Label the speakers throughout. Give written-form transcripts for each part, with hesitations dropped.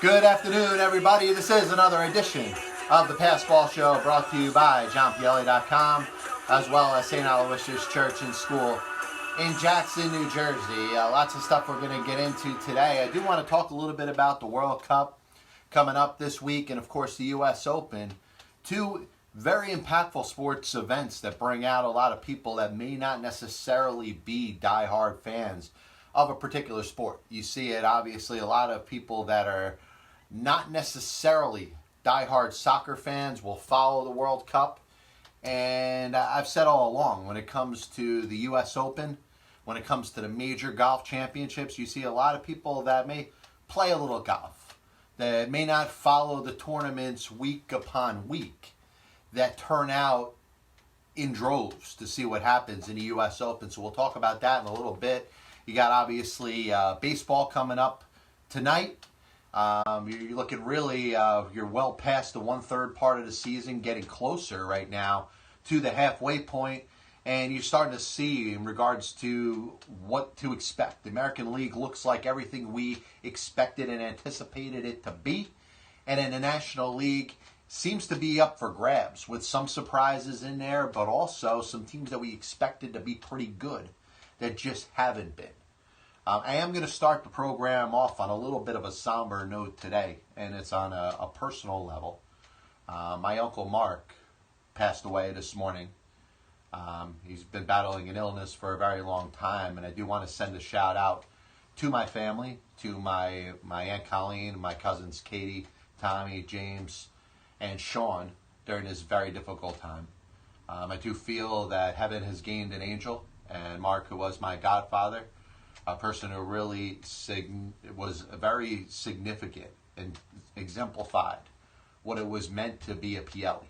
Speaker 1: Good afternoon, everybody. This is another edition of the Passball Show brought to you by JohnPielli.com, as well as St. Aloysius Church and School in Jackson, New Jersey. Lots of stuff we're going to get into today. I do want to talk a little bit about the World Cup coming up this week and, of course, the U.S. Open. Two very impactful sports events that bring out a lot of people that may not necessarily be diehard fans of a particular sport. You see it, obviously, a lot of people that are not necessarily diehard soccer fans will follow the World Cup. And I've said all along, when it comes to the U.S. Open, when it comes to the major golf championships, you see a lot of people that may play a little golf, that may not follow the tournaments week upon week, that turn out in droves to see what happens in the U.S. Open. So we'll talk about that in a little bit. You got, obviously, baseball coming up tonight. You're looking really, you're well past the 1/3 part of the season, getting closer right now to the halfway point, and you're starting to see in regards to what to expect. The American League looks like everything we expected and anticipated it to be, and in the National League seems to be up for grabs with some surprises in there, but also some teams that we expected to be pretty good that just haven't been. I am going to start the program off on a little bit of a somber note today, and it's on a personal level. My Uncle Marc passed away this morning. He's been battling an illness for a very long time, and I do want to send a shout out to my family, to my Aunt Colleen, my cousins Katie, Tommy, James, and Sean during this very difficult time. I do feel that heaven has gained an angel, and Marc, who was my godfather, a person who really was very significant and exemplified what it was meant to be a Pielli.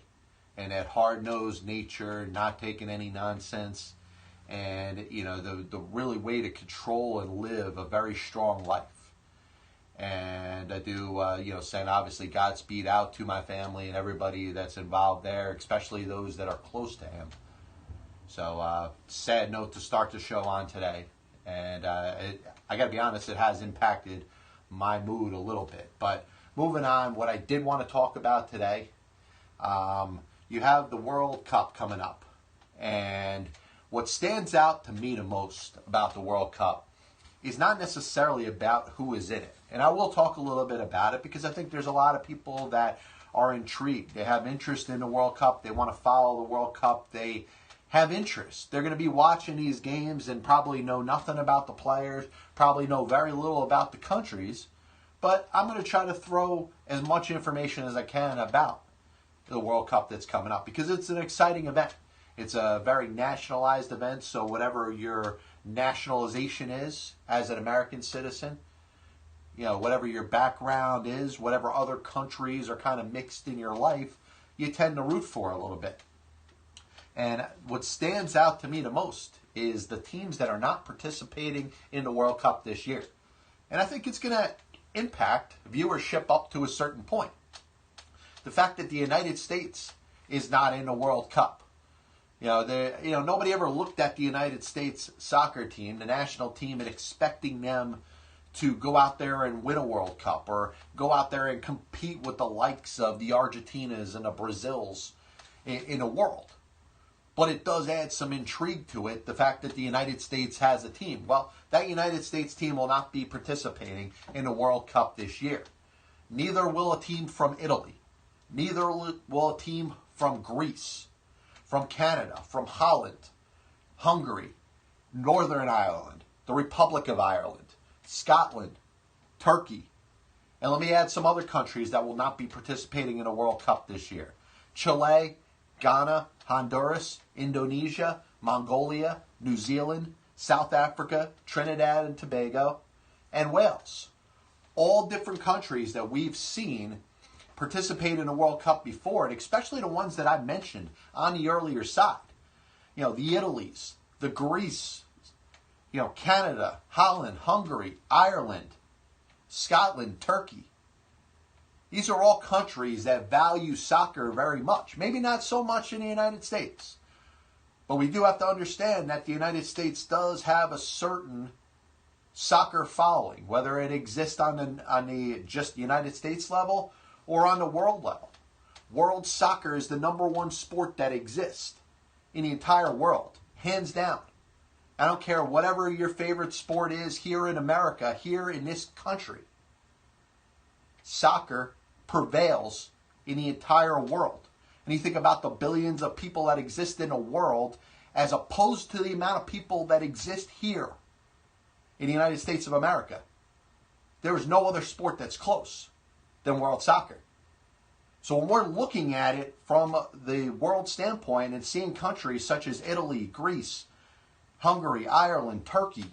Speaker 1: And that hard-nosed nature, not taking any nonsense, and the really way to control and live a very strong life. And I do, send obviously Godspeed out to my family and everybody that's involved there, especially those that are close to him. So, sad note to start the show on today. And I got to be honest, it has impacted my mood a little bit. But moving on, what I did want to talk about today, you have the World Cup coming up. And what stands out to me the most about the World Cup is not necessarily about who is in it. And I will talk a little bit about it because I think there's a lot of people that are intrigued. They have interest in the World Cup. They want to follow the World Cup. They have interest. They're going to be watching these games and probably know nothing about the players, probably know very little about the countries, but I'm going to try to throw as much information as I can about the World Cup that's coming up because it's an exciting event. It's a very nationalized event, so whatever your nationalization is as an American citizen, whatever your background is, whatever other countries are kind of mixed in your life, you tend to root for a little bit. And what stands out to me the most is the teams that are not participating in the World Cup this year. And I think it's going to impact viewership up to a certain point. The fact that the United States is not in the World Cup. Nobody ever looked at the United States soccer team, the national team, and expecting them to go out there and win a World Cup or go out there and compete with the likes of the Argentinas and the Brazils in the world. But it does add some intrigue to it, the fact that the United States has a team. Well, that United States team will not be participating in the World Cup this year. Neither will a team from Italy. Neither will a team from Greece, from Canada, from Holland, Hungary, Northern Ireland, the Republic of Ireland, Scotland, Turkey. And let me add some other countries that will not be participating in the World Cup this year. Chile, Ghana, Honduras, Indonesia, Mongolia, New Zealand, South Africa, Trinidad and Tobago, and Wales. All different countries that we've seen participate in the World Cup before, and especially the ones that I mentioned on the earlier side. The Italys, the Greece, Canada, Holland, Hungary, Ireland, Scotland, Turkey. These are all countries that value soccer very much. Maybe not so much in the United States. But we do have to understand that the United States does have a certain soccer following, whether it exists on the just United States level or on the world level. World soccer is the number one sport that exists in the entire world, hands down. I don't care whatever your favorite sport is here in America, here in this country. Soccer prevails in the entire world. And you think about the billions of people that exist in the world as opposed to the amount of people that exist here in the United States of America. There is no other sport that's close than world soccer. So when we're looking at it from the world standpoint and seeing countries such as Italy, Greece, Hungary, Ireland, Turkey,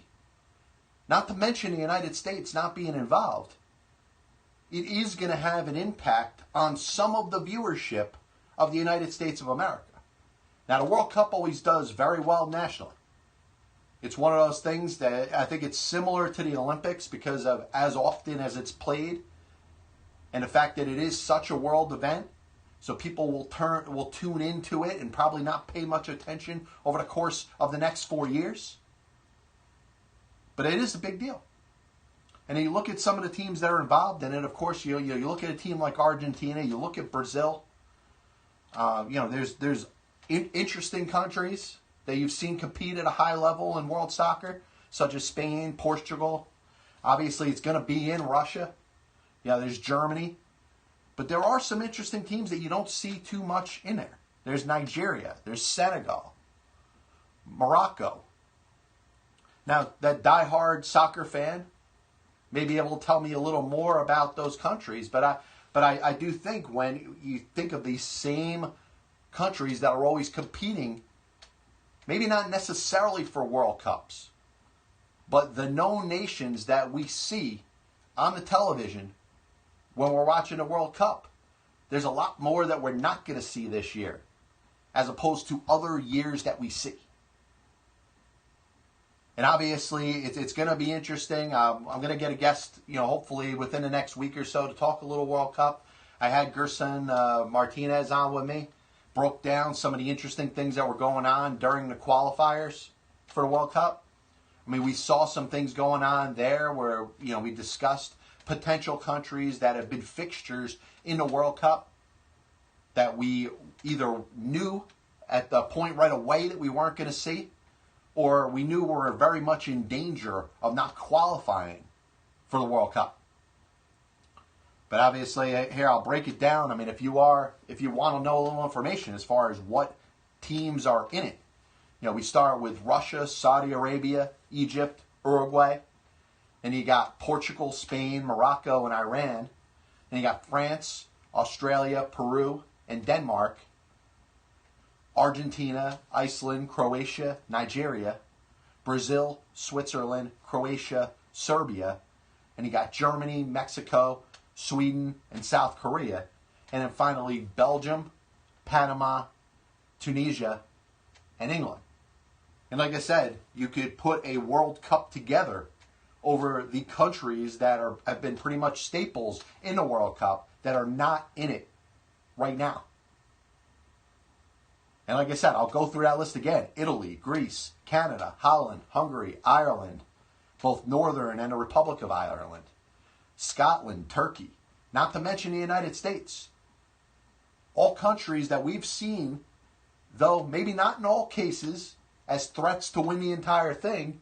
Speaker 1: not to mention the United States not being involved, it is going to have an impact on some of the viewership of the United States of America. Now, the World Cup always does very well nationally. It's one of those things that I think it's similar to the Olympics because of as often as it's played and the fact that it is such a world event. So people will tune into it and probably not pay much attention over the course of the next 4 years. But it is a big deal. And then you look at some of the teams that are involved in it. Of course, you look at a team like Argentina. You look at Brazil. There's interesting countries that you've seen compete at a high level in world soccer, such as Spain, Portugal. Obviously, it's going to be in Russia. There's Germany. But there are some interesting teams that you don't see too much in there. There's Nigeria. There's Senegal. Morocco. Now, that diehard soccer fan may be able to tell me a little more about those countries. But I do think when you think of these same countries that are always competing, maybe not necessarily for World Cups, but the known nations that we see on the television when we're watching the World Cup, there's a lot more that we're not going to see this year as opposed to other years that we see. And obviously, it's going to be interesting. I'm going to get a guest, hopefully within the next week or so to talk a little World Cup. I had Gerson Martinez on with me, broke down some of the interesting things that were going on during the qualifiers for the World Cup. I mean, we saw some things going on there where, we discussed potential countries that have been fixtures in the World Cup that we either knew at the point right away that we weren't going to see, or we knew were very much in danger of not qualifying for the World Cup. But obviously, here I'll break it down. I mean, if you want to know a little information as far as what teams are in it, we start with Russia, Saudi Arabia, Egypt, Uruguay. And you got Portugal, Spain, Morocco, and Iran. And you got France, Australia, Peru, and Denmark. Argentina, Iceland, Croatia, Nigeria. Brazil, Switzerland, Croatia, Serbia. And you got Germany, Mexico, Sweden, and South Korea. And then finally Belgium, Panama, Tunisia, and England. And like I said, you could put a World Cup together over the countries that have been pretty much staples in the World Cup that are not in it right now. And like I said, I'll go through that list again. Italy, Greece, Canada, Holland, Hungary, Ireland, both Northern and the Republic of Ireland, Scotland, Turkey, not to mention the United States. All countries that we've seen, though maybe not in all cases, as threats to win the entire thing.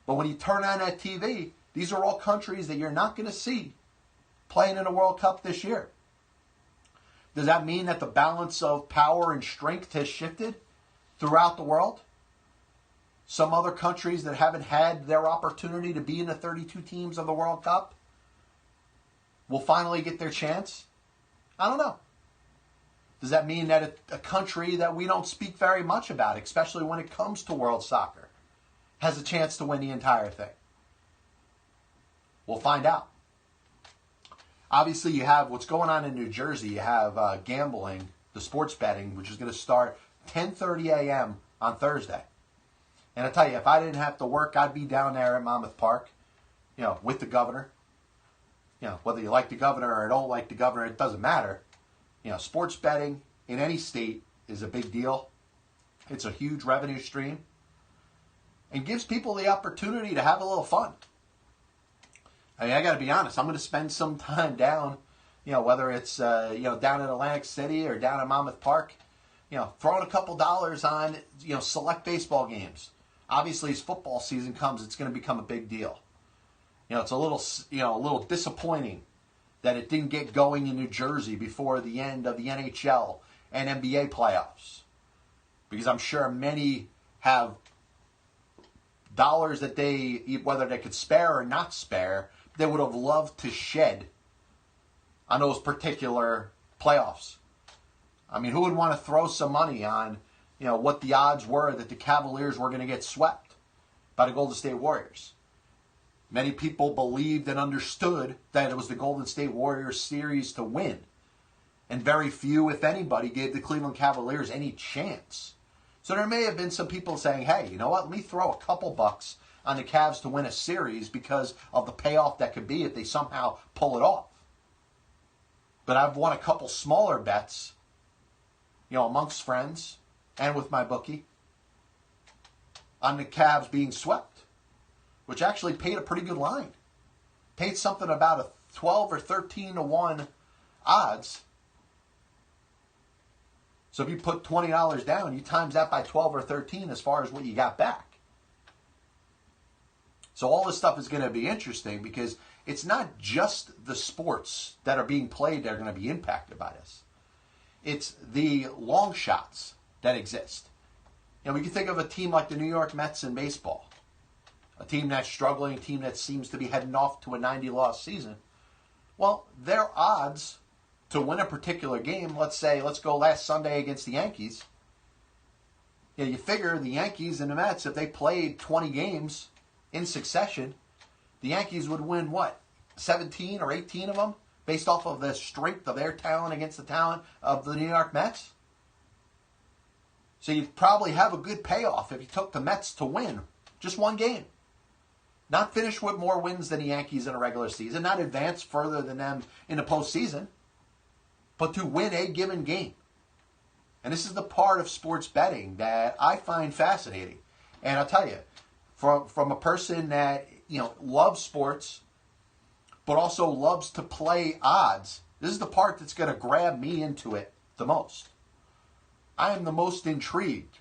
Speaker 1: But when you turn on that TV, these are all countries that you're not going to see playing in a World Cup this year. Does that mean that the balance of power and strength has shifted throughout the world? Some other countries that haven't had their opportunity to be in the 32 teams of the World Cup will finally get their chance? I don't know. Does that mean that a country that we don't speak very much about, especially when it comes to world soccer, has a chance to win the entire thing? We'll find out. Obviously, you have what's going on in New Jersey. You have gambling, the sports betting, which is going to start 10:30 a.m. on Thursday. And I tell you, if I didn't have to work, I'd be down there at Monmouth Park, with the governor. Whether you like the governor or don't like the governor, it doesn't matter. Sports betting in any state is a big deal. It's a huge revenue stream and gives people the opportunity to have a little fun. I mean, I got to be honest. I'm going to spend some time down, whether it's down in Atlantic City or down in Monmouth Park, throwing a couple dollars on select baseball games. Obviously, as football season comes, it's going to become a big deal. It's a little disappointing that it didn't get going in New Jersey before the end of the NHL and NBA playoffs, because I'm sure many have dollars that whether they could spare or not spare, they would have loved to shed on those particular playoffs. I mean, who would want to throw some money on, what the odds were that the Cavaliers were going to get swept by the Golden State Warriors? Many people believed and understood that it was the Golden State Warriors series to win. And very few, if anybody, gave the Cleveland Cavaliers any chance. So there may have been some people saying, hey, you know what, let me throw a couple bucks on the Cavs to win a series because of the payoff that could be if they somehow pull it off. But I've won a couple smaller bets, amongst friends and with my bookie on the Cavs being swept, which actually paid a pretty good line. Paid something about a 12 or 13 to 1 odds. So if you put $20 down, you times that by 12 or 13 as far as what you got back. So all this stuff is going to be interesting because it's not just the sports that are being played that are going to be impacted by this. It's the long shots that exist. We can think of a team like the New York Mets in baseball. A team that's struggling, a team that seems to be heading off to a 90-loss season. Well, their odds to win a particular game, let's go last Sunday against the Yankees. You figure the Yankees and the Mets, if they played 20 games in succession, the Yankees would win, 17 or 18 of them, based off of the strength of their talent against the talent of the New York Mets? So you'd probably have a good payoff if you took the Mets to win just one game. Not finish with more wins than the Yankees in a regular season, not advance further than them in the postseason, but to win a given game. And this is the part of sports betting that I find fascinating. And I'll tell you, from a person that loves sports, but also loves to play odds, this is the part that's going to grab me into it the most. I am the most intrigued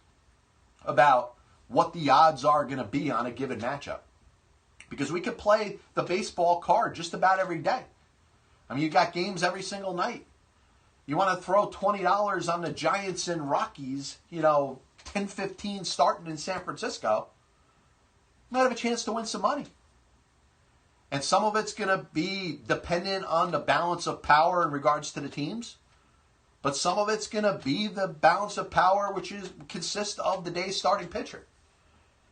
Speaker 1: about what the odds are going to be on a given matchup. Because we could play the baseball card just about every day. I mean, you got games every single night. You want to throw $20 on the Giants and Rockies, 10-15 starting in San Francisco, you might have a chance to win some money. And some of it's going to be dependent on the balance of power in regards to the teams. But some of it's going to be the balance of power which consists of the day's starting pitcher.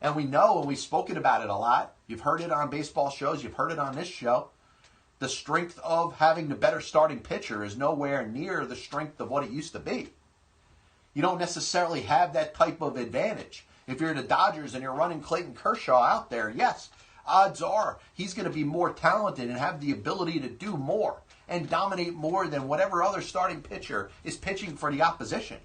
Speaker 1: And we know, and we've spoken about it a lot, you've heard it on baseball shows, you've heard it on this show, the strength of having the better starting pitcher is nowhere near the strength of what it used to be. You don't necessarily have that type of advantage. If you're the Dodgers and you're running Clayton Kershaw out there, yes, odds are he's going to be more talented and have the ability to do more and dominate more than whatever other starting pitcher is pitching for the opposition.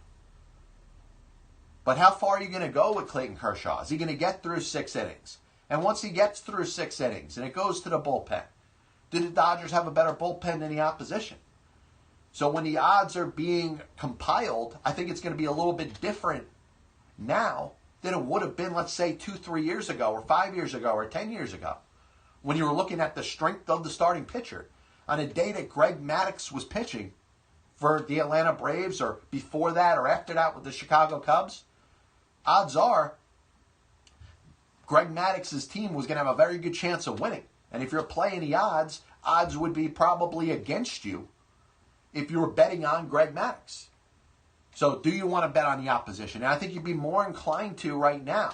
Speaker 1: But how far are you going to go with Clayton Kershaw? Is he going to get through 6 innings? And once he gets through 6 innings and it goes to the bullpen, do the Dodgers have a better bullpen than the opposition? So when the odds are being compiled, I think it's going to be a little bit different now than it would have been, let's say, 2-3 years ago or 5 years ago or 10 years ago, when you were looking at the strength of the starting pitcher. On a day that Greg Maddux was pitching for the Atlanta Braves, or before that or after that with the Chicago Cubs, odds are Greg Maddux's team was going to have a very good chance of winning. And if you're playing the odds would be probably against you if you were betting on Greg Maddux. So do you want to bet on the opposition? And I think you'd be more inclined to right now.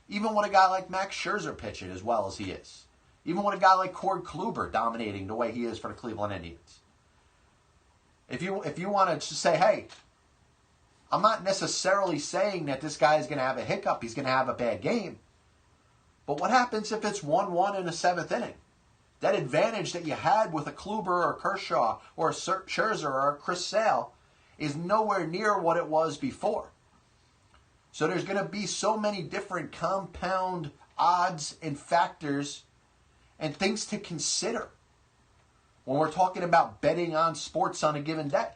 Speaker 1: Even with a guy like Max Scherzer pitching as well as he is. Even with a guy like Cord Kluber dominating the way he is for the Cleveland Indians. If you want to just say, hey, I'm not necessarily saying that this guy is going to have a hiccup, he's going to have a bad game. But what happens if it's 1-1 in the 7th inning? That advantage that you had with a Kluber or Kershaw or a Scherzer or a Chris Sale is nowhere near what it was before. So there's going to be so many different compound odds and factors and things to consider when we're talking about betting on sports on a given day.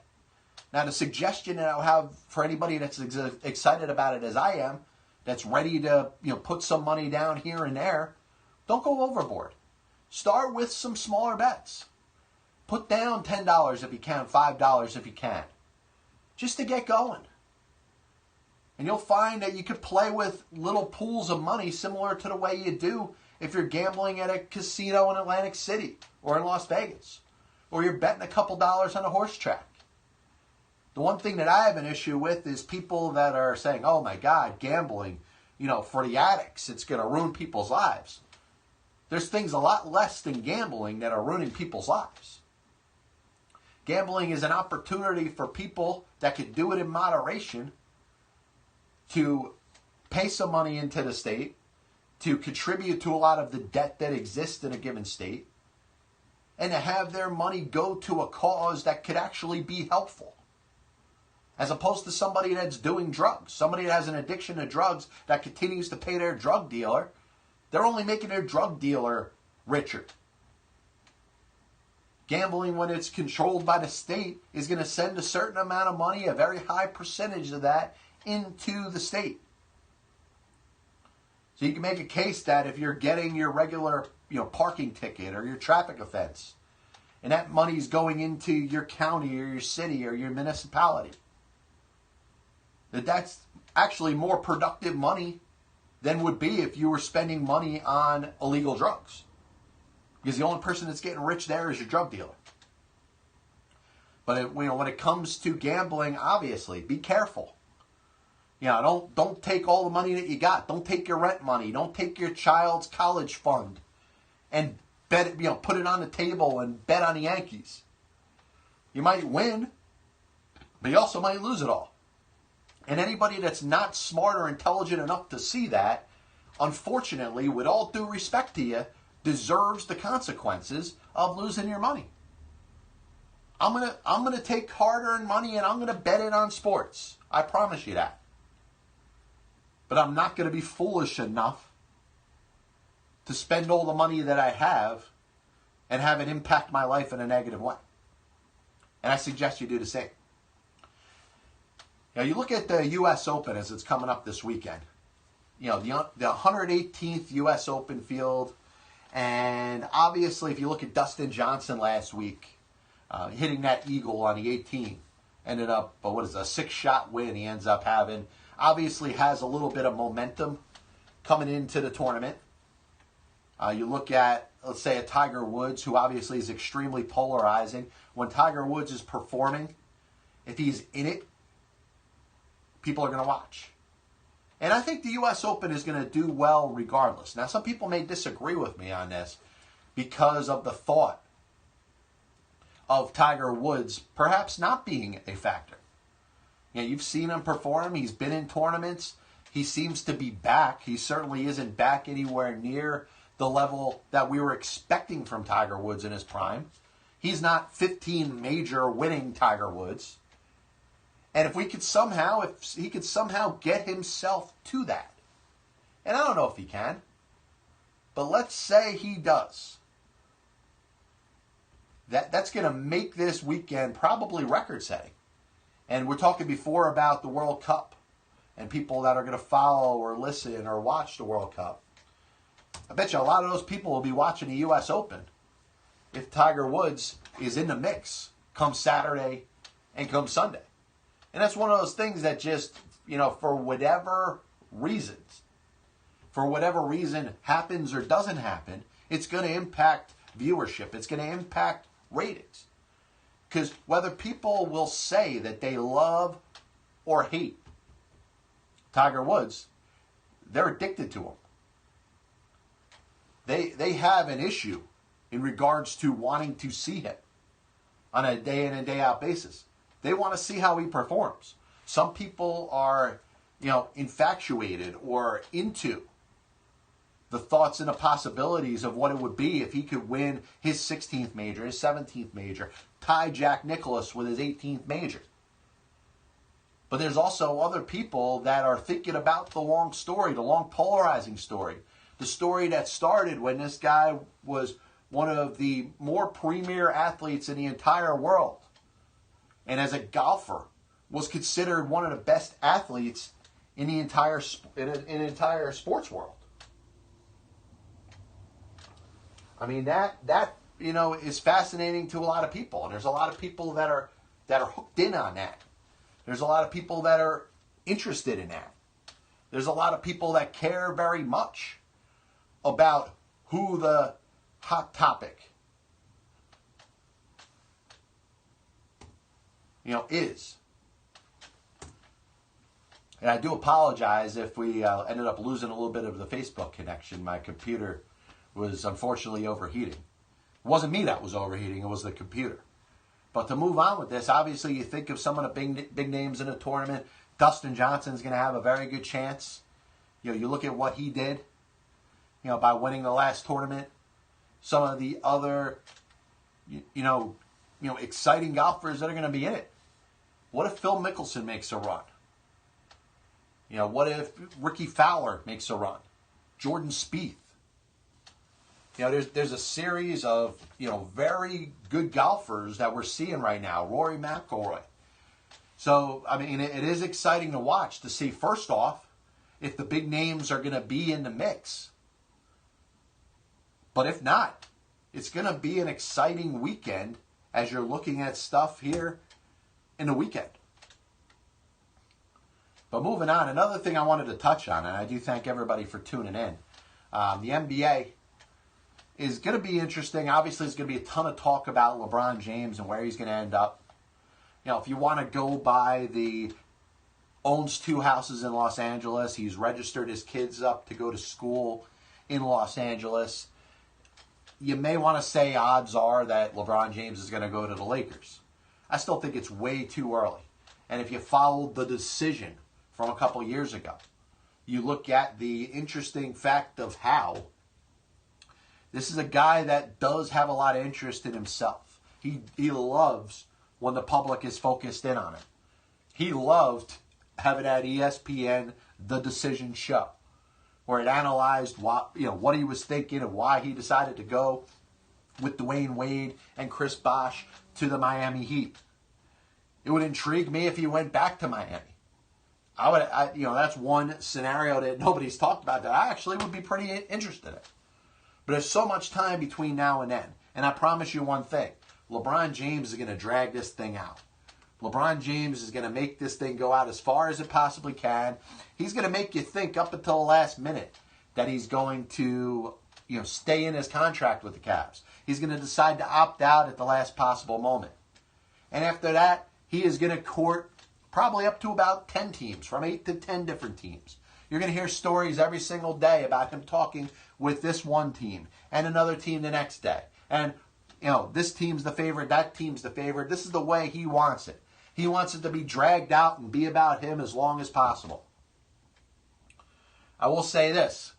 Speaker 1: Now, the suggestion that I'll have for anybody that's excited about it as I am, that's ready to put some money down here and there, don't go overboard. Start with some smaller bets. Put down $10 if you can, $5 if you can, just to get going. And you'll find that you could play with little pools of money similar to the way you do if you're gambling at a casino in Atlantic City or in Las Vegas, or you're betting a couple dollars on a horse track. The one thing that I have an issue with is people that are saying, oh my God, gambling, for the addicts, it's going to ruin people's lives. There's things a lot less than gambling that are ruining people's lives. Gambling is an opportunity for people that could do it in moderation to pay some money into the state, to contribute to a lot of the debt that exists in a given state, and to have their money go to a cause that could actually be helpful. As opposed to somebody that's doing drugs, somebody that has an addiction to drugs that continues to pay their drug dealer, they're only making their drug dealer richer. Gambling, when it's controlled by the state, is going to send a certain amount of money, a very high percentage of that, into the state. So you can make a case that if you're getting your regular, parking ticket or your traffic offense, and that money's going into your county or your city or your municipality, that's actually more productive money than would be if you were spending money on illegal drugs. Because the only person that's getting rich there is your drug dealer. But when it comes to gambling, obviously, be careful. Don't take all the money that you got. Don't take your rent money. Don't take your child's college fund and bet it, put it on the table and bet on the Yankees. You might win, but you also might lose it all. And anybody that's not smart or intelligent enough to see that, unfortunately, with all due respect to you, deserves the consequences of losing your money. I'm gonna take hard-earned money and I'm gonna bet it on sports. I promise you that. But I'm not gonna be foolish enough to spend all the money that I have and have it impact my life in a negative way. And I suggest you do the same. Now, you look at the U.S. Open as it's coming up this weekend. The 118th U.S. Open field. And obviously, if you look at Dustin Johnson last week, hitting that eagle on the 18th, ended up, a 6-shot win he ends up having. Obviously has a little bit of momentum coming into the tournament. You look at, let's say, a Tiger Woods, who obviously is extremely polarizing. When Tiger Woods is performing, if he's in it, people are going to watch. And I think the U.S. Open is going to do well regardless. Now, some people may disagree with me on this because of the thought of Tiger Woods perhaps not being a factor. You've seen him perform. He's been in tournaments. He seems to be back. He certainly isn't back anywhere near the level that we were expecting from Tiger Woods in his prime. He's not 15 major winning Tiger Woods. And if he could somehow get himself to that, and I don't know if he can, but let's say he does, that's going to make this weekend probably record-setting. And we're talking before about the World Cup and people that are going to follow or listen or watch the World Cup. I bet you a lot of those people will be watching the U.S. Open if Tiger Woods is in the mix come Saturday and come Sunday. And that's one of those things that just, for whatever reason happens or doesn't happen, it's going to impact viewership. It's going to impact ratings. Because whether people will say that they love or hate Tiger Woods, they're addicted to him. They have an issue in regards to wanting to see him on a day in and day out basis. They want to see how he performs. Some people are, infatuated or into the thoughts and the possibilities of what it would be if he could win his 16th major, his 17th major, tie Jack Nicklaus with his 18th major. But there's also other people that are thinking about the long story, the long polarizing story. The story that started when this guy was one of the more premier athletes in the entire world. And as a golfer, was considered one of the best athletes in the entire sports world. I mean, that is fascinating to a lot of people. And there's a lot of people that are hooked in on that. There's a lot of people that are interested in that. There's a lot of people that care very much about who the hot topic is. And I do apologize if we ended up losing a little bit of the Facebook connection. My computer was unfortunately overheating. It wasn't me that was overheating, it was the computer. But to move on with this, obviously you think of some of the big names in the tournament. Dustin Johnson's going to have a very good chance. You look at what he did, by winning the last tournament. Some of the other, exciting golfers that are going to be in it. What if Phil Mickelson makes a run? What if Ricky Fowler makes a run? Jordan Spieth. There's a series of, very good golfers that we're seeing right now. Rory McIlroy. So, I mean, it is exciting to watch to see, first off, if the big names are going to be in the mix. But if not, it's going to be an exciting weekend as you're looking at stuff here in the weekend. But moving on, another thing I wanted to touch on, and I do thank everybody for tuning in. The NBA is going to be interesting. Obviously, there's going to be a ton of talk about LeBron James and where he's going to end up. If you want to go by owns 2 houses in Los Angeles. He's registered his kids up to go to school in Los Angeles. You may want to say odds are that LeBron James is going to go to the Lakers. I still think it's way too early. And if you followed the decision from a couple years ago, you look at the interesting fact of how this is a guy that does have a lot of interest in himself. He loves when the public is focused in on him. He loved having that ESPN The Decision show, where it analyzed what he was thinking and why he decided to go with Dwayne Wade and Chris Bosh to the Miami Heat. It would intrigue me if he went back to Miami. That's one scenario that nobody's talked about that I actually would be pretty interested in. But there's so much time between now and then. And I promise you one thing. LeBron James is going to drag this thing out. LeBron James is going to make this thing go out as far as it possibly can. He's going to make you think up until the last minute that he's going to, stay in his contract with the Cavs. He's going to decide to opt out at the last possible moment. And after that, he is going to court probably up to about 10 teams, from 8 to 10 different teams. You're going to hear stories every single day about him talking with this one team and another team the next day. And, this team's the favorite, that team's the favorite. This is the way he wants it. He wants it to be dragged out and be about him as long as possible. I will say this.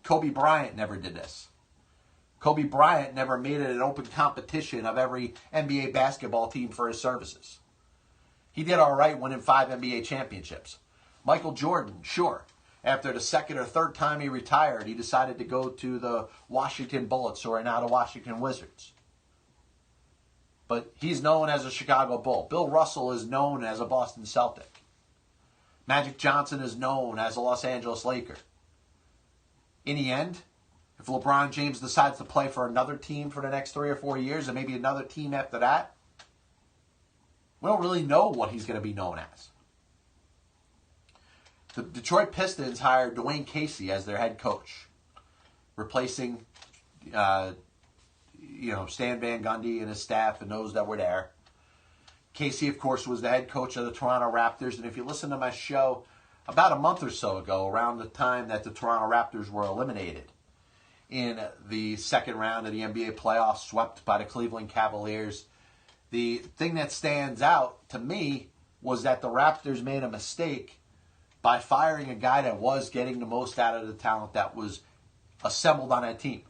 Speaker 1: Kobe Bryant never did this. Kobe Bryant never made it an open competition of every NBA basketball team for his services. He did all right winning 5 NBA championships. Michael Jordan, sure. After the second or third time he retired, he decided to go to the Washington Bullets, who are now the Washington Wizards. But he's known as a Chicago Bull. Bill Russell is known as a Boston Celtic. Magic Johnson is known as a Los Angeles Laker. In the end, if LeBron James decides to play for another team for the next 3 or 4 years, and maybe another team after that, we don't really know what he's going to be known as. The Detroit Pistons hired Dwane Casey as their head coach, replacing Stan Van Gundy and his staff and those that were there. Casey, of course, was the head coach of the Toronto Raptors. And if you listen to my show about a month or so ago, around the time that the Toronto Raptors were eliminated in the second round of the NBA playoffs, swept by the Cleveland Cavaliers, the thing that stands out to me was that the Raptors made a mistake by firing a guy that was getting the most out of the talent that was assembled on that team.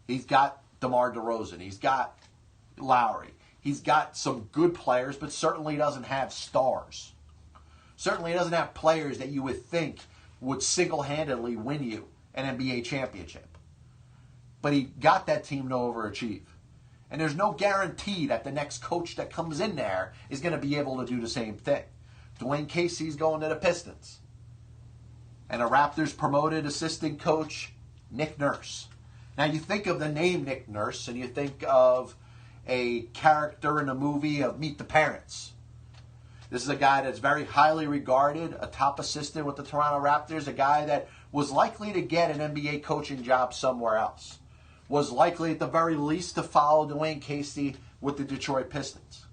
Speaker 1: He's got DeMar DeRozan. He's got Lowry. He's got some good players, but certainly doesn't have stars. Certainly doesn't have players that you would think would single-handedly win you an NBA championship. But he got that team to overachieve. And there's no guarantee that the next coach that comes in there is going to be able to do the same thing. Dwane Casey's going to the Pistons. And the Raptors promoted assistant coach Nick Nurse. Now you think of the name Nick Nurse and you think of a character in a movie of Meet the Parents. This is a guy that's very highly regarded, a top assistant with the Toronto Raptors, a guy that was likely to get an NBA coaching job somewhere else. Was likely at the very least to follow Dwane Casey with the Detroit Pistons.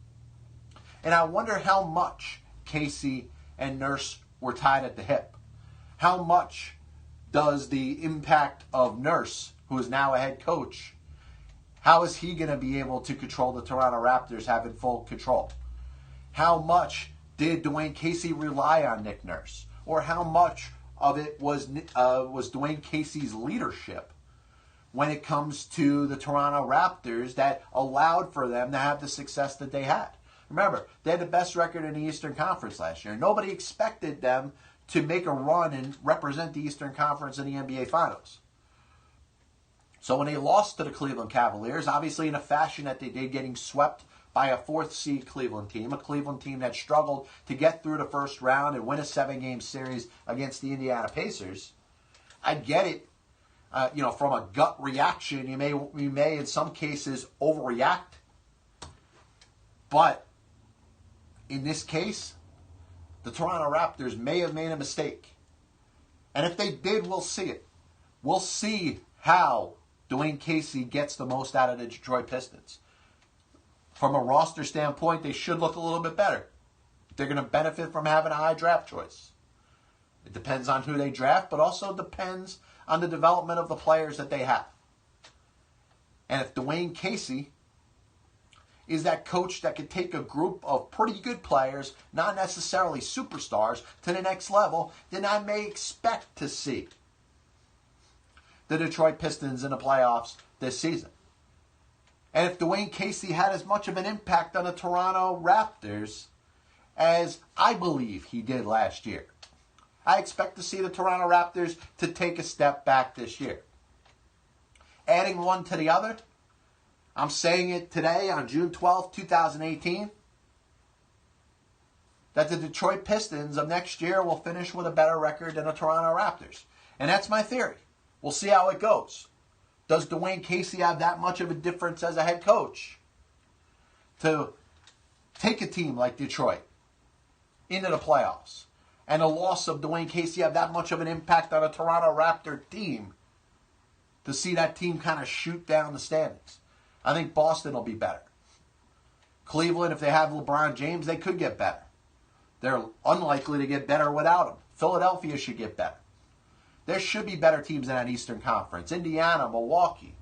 Speaker 1: And I wonder how much Casey and Nurse were tied at the hip. How much does the impact of Nurse, who is now a head coach, how is he going to be able to control the Toronto Raptors having full control? How much did Dwane Casey rely on Nick Nurse? Or how much of it was Dwane Casey's leadership when it comes to the Toronto Raptors that allowed for them to have the success that they had? Remember, they had the best record in the Eastern Conference last year. Nobody expected them to make a run and represent the Eastern Conference in the NBA Finals. So when they lost to the Cleveland Cavaliers, obviously in a fashion that they did, getting swept by a fourth seed Cleveland team, a Cleveland team that struggled to get through the first round and win a 7-game series against the Indiana Pacers, I get it. From a gut reaction, you may in some cases overreact. But in this case, the Toronto Raptors may have made a mistake. And if they did, we'll see it. We'll see how Dwane Casey gets the most out of the Detroit Pistons. From a roster standpoint, they should look a little bit better. They're going to benefit from having a high draft choice. It depends on who they draft, but also depends on the development of the players that they have. And if Dwane Casey is that coach that could take a group of pretty good players, not necessarily superstars, to the next level, then I may expect to see the Detroit Pistons in the playoffs this season. And if Dwane Casey had as much of an impact on the Toronto Raptors as I believe he did last year, I expect to see the Toronto Raptors to take a step back this year. Adding one to the other, I'm saying it today on June 12th, 2018, that the Detroit Pistons of next year will finish with a better record than the Toronto Raptors. And that's my theory. We'll see how it goes. Does Dwane Casey have that much of a difference as a head coach to take a team like Detroit into the playoffs? And the loss of Dwane Casey have that much of an impact on a Toronto Raptor team to see that team kind of shoot down the standings? I think Boston will be better. Cleveland, if they have LeBron James, they could get better. They're unlikely to get better without him. Philadelphia should get better. There should be better teams in that Eastern Conference. Indiana, Milwaukee.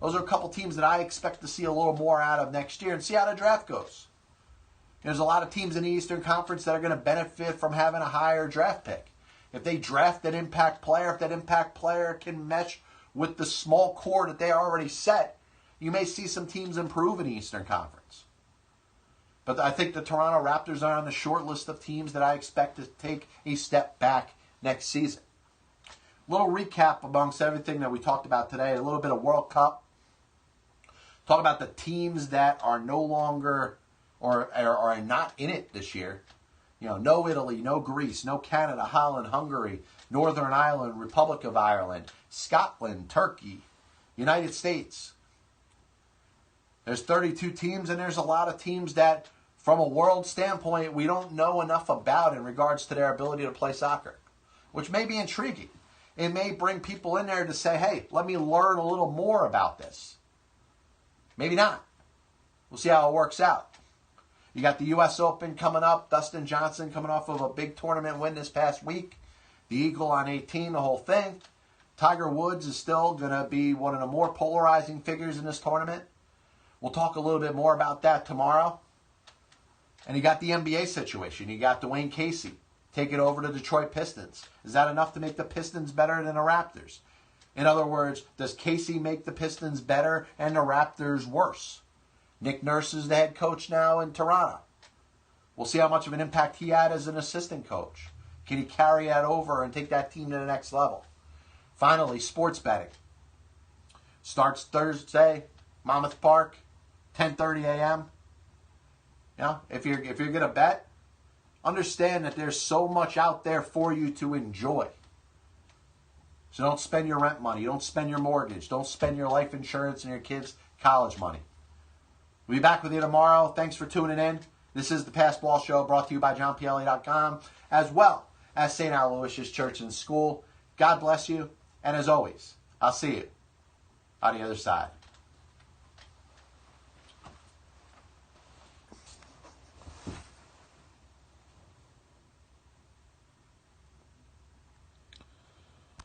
Speaker 1: Those are a couple teams that I expect to see a little more out of next year and see how the draft goes. There's a lot of teams in the Eastern Conference that are going to benefit from having a higher draft pick. If they draft an impact player, if that impact player can mesh with the small core that they already set, you may see some teams improve in the Eastern Conference. But I think the Toronto Raptors are on the short list of teams that I expect to take a step back next season. A little recap amongst everything that we talked about today. A little bit of World Cup. Talk about the teams that are no longer or are not in it this year. No Italy, no Greece, no Canada, Holland, Hungary, Northern Ireland, Republic of Ireland, Scotland, Turkey, United States. There's 32 teams, and there's a lot of teams that, from a world standpoint, we don't know enough about in regards to their ability to play soccer, which may be intriguing. It may bring people in there to say, hey, let me learn a little more about this. Maybe not. We'll see how it works out. You got the U.S. Open coming up. Dustin Johnson coming off of a big tournament win this past week. The Eagle on 18, the whole thing. Tiger Woods is still going to be one of the more polarizing figures in this tournament. We'll talk a little bit more about that tomorrow. And you got the NBA situation. You got Dwane Casey taking over the Detroit Pistons. Is that enough to make the Pistons better than the Raptors? In other words, does Casey make the Pistons better and the Raptors worse? Nick Nurse is the head coach now in Toronto. We'll see how much of an impact he had as an assistant coach. Can he carry that over and take that team to the next level? Finally, sports betting. Starts Thursday, Monmouth Park, 10:30 a.m. You know, if you're going to bet, understand that there's so much out there for you to enjoy. So don't spend your rent money. Don't spend your mortgage. Don't spend your life insurance and your kids' college money. We'll be back with you tomorrow. Thanks for tuning in. This is the Pass Ball Show brought to you by JohnPielli.com as well as St. Aloysius Church and School. God bless you. And as always, I'll see you on the other side.